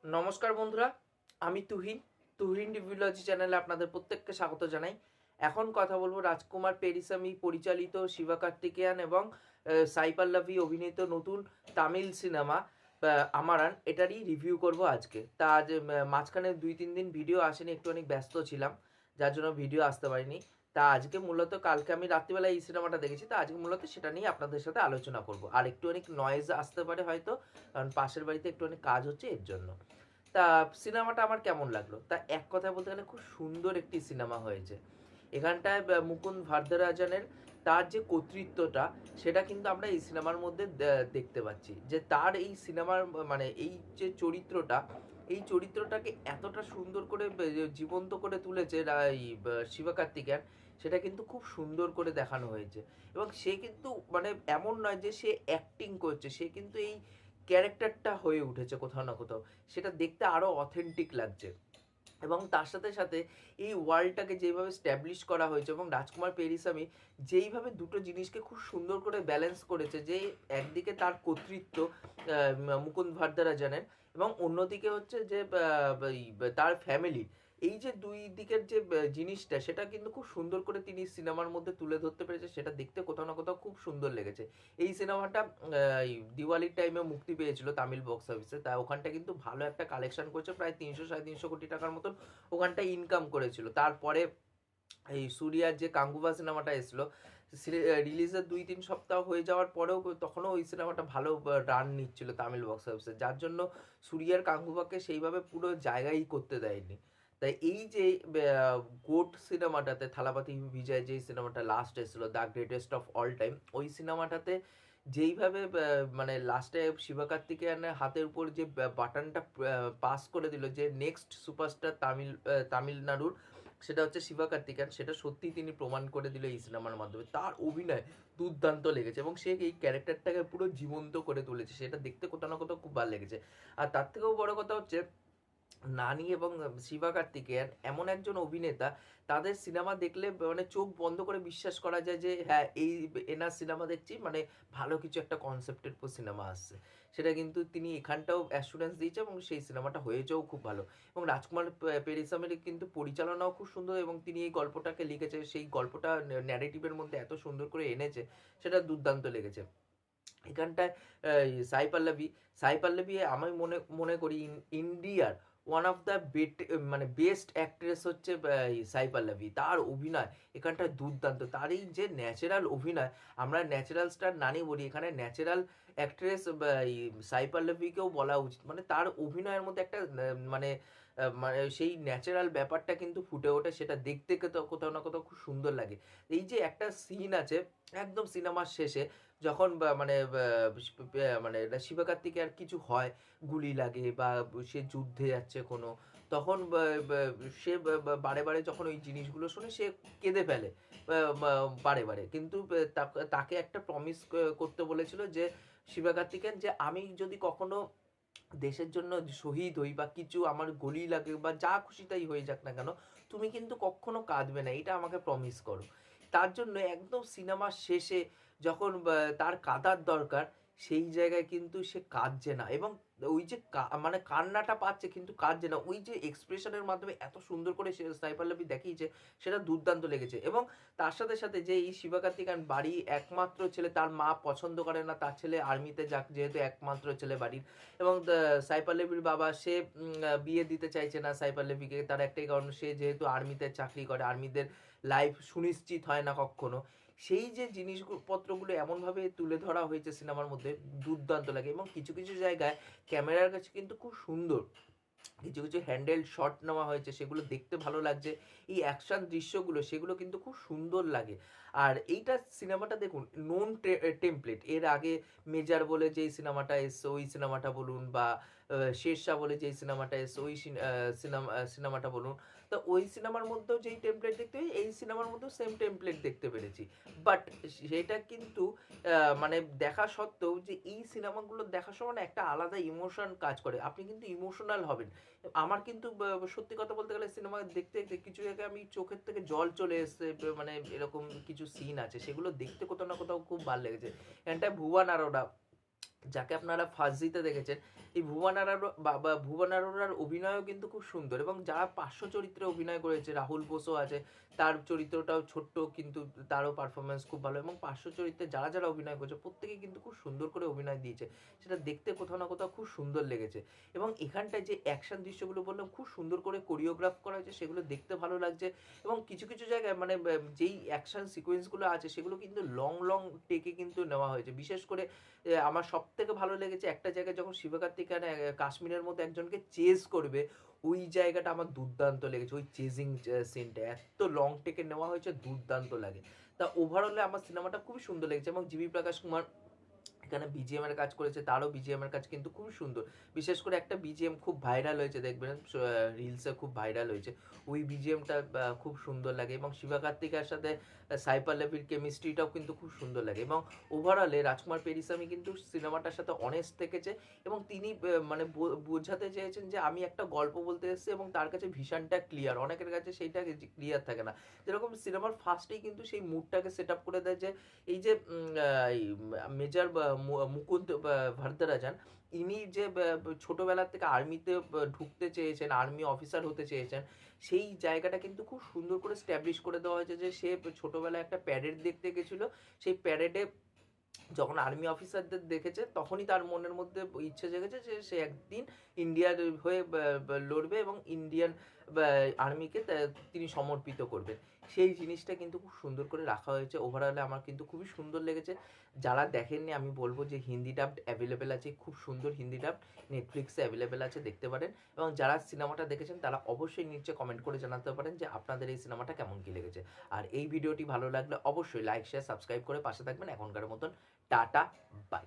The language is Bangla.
নমস্কার বন্ধুরা, আমি তুহিন রিভিউলজি চ্যানেলে আপনাদের প্রত্যেককে স্বাগত জানাই। এখন কথা বলবো রাজকুমার পেরিসামি পরিচালিত, শিবা কার্তিকেয়ান এবং সাই পল্লবী অভিনীত নতুন তামিল সিনেমা আমারান, এটারই রিভিউ করব আজকে। তা আজ মাঝখানে 2-3 দিন ভিডিও আসেনি, একটু অনেক ব্যস্ত ছিলাম, যার জন্য ভিডিও আসতে পারিনি। তা আজকে মূলত, কালকে আমি রাত্রিবেলা এই সিনেমাটা দেখেছি, তা আজকে মূলত সেটা নিয়ে আপনাদের সাথে আলোচনা করব। আর একটু অনেক নয়েজ আসতে পারে হয়তো, কারণ পাশের বাড়িতে একটু অনেক কাজ হচ্ছে, এর জন্য। তা সিনেমাটা আমার কেমন লাগলো, তা এক কথায় বলতে গেলে খুব সুন্দর একটি সিনেমা হয়েছে। এখানটায় মুকুন্দ ভারদারাজনের তার যে কর্তৃত্বটা, সেটা কিন্তু আমরা এই সিনেমার মধ্যে দেখতে পাচ্ছি, যে তার এই সিনেমার মানে এই যে চরিত্রটা, এই চরিত্রটাকে এতটা সুন্দর করে জীবন্ত করে তুলেছে এই শিবকার্তিকেয়ন, সেটা কিন্তু খুব সুন্দর করে দেখানো হয়েছে। এবং সে কিন্তু মানে এমন নয় যে সে অ্যাক্টিং করছে, সে কিন্তু এই ক্যারেক্টারটা হয়ে উঠেছে কোথাও না কোথাও, সেটা দেখতে আরও অথেন্টিক লাগছে। এবং তার সাথে সাথে এই ওয়ার্ল্ডটাকে যেভাবে স্ট্যাবলিশ করা হয়েছে, এবং রাজকুমার পেরিসামি যেইভাবে দুটো জিনিসকে খুব সুন্দর করে ব্যালেন্স করেছে, যে একদিকে তার কর্তৃত্ব মুকুন্দ ভারদারাজনের, এবং অন্যদিকে হচ্ছে যে তার ফ্যামিলি, এই যে দুই দিকের যে জিনিসটা, সেটা কিন্তু খুব সুন্দর করে তিনি সিনেমার মধ্যে তুলে ধরতে পেরেছে। সেটা দেখতে কোথাও না কোথাও খুব সুন্দর লেগেছে। এই সিনেমাটা দিওয়ালির টাইমে মুক্তি পেয়েছিল তামিল বক্স অফিসে, তা ওখানটা কিন্তু ভালো একটা কালেকশন করেছে, প্রায় 300-350 কোটি টাকার মতন ওখানটা ইনকাম করেছিল। তারপরে এই সূর্যার যে কাঙ্গুবা সিনেমাটা এসলো, রিলিজের 2-3 সপ্তাহ হয়ে যাওয়ার পরেও তখনও ওই সিনেমাটা ভালো রান নিচ্ছিল তামিল বক্স অফিসে, যার জন্য সূর্যার কাঙ্গুবাকে সেইভাবে পুরো জায়গায় করতে দেয়নি। তাই এই যে গোট সিনেমাটাতে থালাপাতি বিজয়, যে সিনেমাটা লাস্ট এসেছিল, the greatest of all time, ওই সিনেমাটাতে যেইভাবে মানে লাস্টে শিবকার্তিকেয়ানের হাতের উপর যে বাটনটা পাস করে দিল, যে নেক্সট সুপারস্টার তামিলনাড়ুর, সেটা হচ্ছে শিবকার্তিকেয়ান, সেটা সত্যিই তিনি প্রমাণ করে দিল এই সিনেমার মাধ্যমে। তার অভিনয় দুর্দান্ত লেগেছে, এবং সে এই ক্যারেক্টারটাকে পুরো জীবন্ত করে তুলেছে, সেটা দেখতে কোথাও না কোথাও খুব ভালো লেগেছে। আর তার থেকেও বড় কথা হচ্ছে, নানি এবং শিবা কার্তিকেয়ান এমন একজন অভিনেতা, তাদের সিনেমা দেখলে মানে চোখ বন্ধ করে বিশ্বাস করা যায় যে হ্যাঁ, এই এনার সিনেমা দেখছি মানে ভালো কিছু একটা কনসেপ্টের উপর সিনেমা আসছে। সেটা কিন্তু তিনি এখানটাও অ্যাসুরেন্স দিয়েছে, এবং সেই সিনেমাটা হয়েছেও খুব ভালো। এবং রাজকুমার পেরিসামের কিন্তু পরিচালনাও খুব সুন্দর, এবং তিনি এই গল্পটাকে লিখেছে, সেই গল্পটা ন্যারেটিভের মধ্যে এত সুন্দর করে এনেছে, সেটা দুর্দান্ত লেগেছে। এখানটায় সাই পল্লবী আমি মনে মনে করি ইন্ডিয়ার ওয়ান অফ দ্য মানে বেস্ট অ্যাক্ট্রেস হচ্ছে সাই পল্লবী। তার অভিনয় এখানটায় দুর্দান্ত, তার এই যে ন্যাচারাল অভিনয়, আমরা ন্যাচারাল স্টার নানি বলি, এখানে ন্যাচারাল অ্যাক্ট্রেস সাই পল্লবীকেও বলা উচিত। মানে তার অভিনয়ের মধ্যে একটা মানে সেই ন্যাচারাল ব্যাপারটা কিন্তু ফুটে ওঠে, সেটা দেখতে কোথাও না কোথাও খুব সুন্দর লাগে। এই যে একটা সিন আছে একদম সিনেমার শেষে, যখন মানে শিবকার্তিকে আর কিছু হয়, গুলি লাগে বা সে যুদ্ধে যাচ্ছে কোনো, তখন সে বারে বারে যখন ওই জিনিসগুলো শুনে, সে কেঁদে ফেলে বারে বারে। কিন্তু তাকে একটা প্রমিস করতে বলেছিল যে শিবকার্তিকেয়ন, যে আমি যদি কখনো দেশের জন্য শহীদ হই বা কিছু আমার গলি লাগে বা যা খুশি তাই হয়ে যাক না কেন, তুমি কিন্তু কখনো কাঁদবে না, এটা আমাকে প্রমিস করো। তার জন্য একদম সিনেমার শেষে যখন তার কাঁদার দরকার, সেই জায়গায় কিন্তু সে কাঁদছে না, এবং ওই যে মানে কান্নাটা পাচ্ছে কিন্তু কাঁদছে না, ওই যে এক্সপ্রেশনের মাধ্যমে এত সুন্দর করে সে সাই পল্লবী দেখিয়েছে, সেটা দুর্দান্ত লেগেছে। এবং তার সাথে সাথে যে এই শিবকার্তিকেয়ন বাড়ি একমাত্র ছেলে, তার মা পছন্দ করে না তার ছেলে আর্মিতে যাক, যেহেতু একমাত্র ছেলে বাড়ির। এবং সাই পল্লবীর বাবা, সে বিয়ে দিতে চাইছে না সাই পল্লবীকে, তার একটাই কারণ, সে যেহেতু আর্মিতে চাকরি করে, আর্মিদের লাইফ সুনিশ্চিত হয় না কখনো। সেই যে জিনিসপত্রগুলো এমনভাবে তুলে ধরা হয়েছে সিনেমার মধ্যে, দুর্দান্ত লাগে। এবং কিছু কিছু জায়গায় ক্যামেরার কাছে কিন্তু খুব সুন্দর কিছু কিছু হ্যান্ডেল শট নেওয়া হয়েছে, সেগুলো দেখতে ভালো লাগছে। এই অ্যাকশন দৃশ্যগুলো, সেগুলো কিন্তু খুব সুন্দর লাগে। আর এইটা সিনেমাটা দেখুন, নোন টেমপ্লেট, এর আগে মেজার বলে যেই সিনেমাটা এসছে, ওই সিনেমাটা বলুন, বা শেরশাহ বলে যেই সিনেমাটা এসছে, ওই সিনেমাটা বলুন, তো ওই সিনেমার মধ্যেও যেই টেমপ্লেট দেখতে হয়, এই সিনেমার মধ্যেও সেম টেমপ্লেট দেখতে পেরেছি। বাট সেটা কিন্তু মানে দেখা সত্ত্বেও, যে এই সিনেমাগুলো দেখার সময় না একটা আলাদা ইমোশন কাজ করে, আপনি কিন্তু ইমোশনাল হবেন। আমার কিন্তু সত্যি কথা বলতে গেলে সিনেমা দেখতে দেখতে কিছু জায়গায় আমি চোখের থেকে জল চলে এসছে, মানে এরকম কিছু সিন আছে, সেগুলো দেখতে কোথাও না কোথাও খুব ভালো লেগেছে। এখানটায় ভুবন আরোরা, যাকে আপনারা ফার্জিতে দেখেছেন, এই ভুবন আরোরার অভিনয়ও কিন্তু খুব সুন্দর, এবং যারা পার্শ্ব চরিত্রে অভিনয় করেছে, রাহুল বোসও আছে, তার চরিত্রটাও ছোট্ট কিন্তু তারও পারফরমেন্স খুব ভালো, এবং পার্শ্ব চরিত্রে যারা যারা অভিনয় করেছে প্রত্যেকে কিন্তু খুব সুন্দর করে অভিনয় দিয়েছে, সেটা দেখতে কোথাও না কোথাও খুব সুন্দর লেগেছে। এবং এখানটায় যে অ্যাকশন দৃশ্যগুলো বললাম খুব সুন্দর করে কোরিওগ্রাফ করা হয়েছে, সেগুলো দেখতে ভালো লাগছে। এবং কিছু কিছু জায়গায় মানে যেই অ্যাকশন সিকোয়েন্সগুলো আছে সেগুলো কিন্তু লং লং টেকে কিন্তু নেওয়া হয়েছে। বিশেষ করে আমার সব থেকে ভালো লেগেছে একটা জায়গায় যখন শিবকার্তিকেয়ান কাশ্মীরের মধ্যে একজনকে চেজ করবে, ওই জায়গাটা আমার দুর্দান্ত লেগেছে। ওই চেজিং সিনটা এত লং টেকে নেওয়া হয়েছে, দুর্দান্ত লাগে। তা ওভারঅলে আমার সিনেমাটা খুবই সুন্দর লেগেছে, এবং জিবি প্রকাশ কুমার এখানে বিজিএম এর কাজ করেছে, তারও বিজিএম এর কাজ কিন্তু খুব সুন্দর। বিশেষ করে একটা বিজিএম খুব ভাইরাল হয়েছে, দেখবেন রিলসে খুব ভাইরাল হয়েছে, ওই বিজিএমটা খুব সুন্দর লাগে। এবং শিবা কার্তিকের সাথে সাই পল্লবীর কেমিস্ট্রিটাও কিন্তু খুব সুন্দর লাগে। এবং ওভারঅলে রাজকুমার পেরিসামি কিন্তু সিনেমাটার সাথে অনেস্ট থেকেছে, এবং তিনি মানে বোঝাতে চেয়েছেন যে আমি একটা গল্প বলতে এসেছি, এবং তার কাছে ভিশনটা ক্লিয়ার, অনেকের কাছে সেইটা ক্লিয়ার থাকে না। যেরকম সিনেমার ফার্স্টেই কিন্তু সেই মুডটাকে সেট আপ করে দেয় যে এই যে মেজর মুকুন্দ ভারদারাজান, ইনি যে ছোটবেলা থেকে আর্মিতে ঢুকতে চেয়েছেন, আর্মি অফিসার হতে চেয়েছেন, সেই জায়গাটা কিন্তু খুব সুন্দর করে স্ট্যাবলিশ করে দেওয়া হয়েছে যে সে ছোটবেলায় একটা প্যারেড দেখতে গেছিল, সেই প্যারেডে যখন আর্মি অফিসারদের দেখেছে তখনই তার মনের মধ্যে ইচ্ছে জেগেছে যে সে একদিন ইন্ডিয়ার হয়ে লড়বে এবং ইন্ডিয়ান আর্মিকে তিনি সমর্পিত করবেন। সেই জিনিসটা কিন্তু খুব সুন্দর করে রাখা হয়েছে। ওভারঅলে আমার কিন্তু খুবই সুন্দর লেগেছে। যারা দেখেননি আমি বলবো যে হিন্দি ডাবড অ্যাভেলেবেল আছে, খুব সুন্দর হিন্দি ডাবড নেটফ্লিক্সে অ্যাভেলেবেল আছে, দেখতে পারেন। এবং যারা সিনেমাটা দেখেছেন তারা অবশ্যই নিচে কমেন্ট করে জানাতে পারেন যে আপনাদের এই সিনেমাটা কেমন কী লেগেছে। আর এই ভিডিওটি ভালো লাগলে অবশ্যই লাইক শেয়ার সাবস্ক্রাইব করে পাশে থাকবেন। এখনকার মতন টাটা, বাই।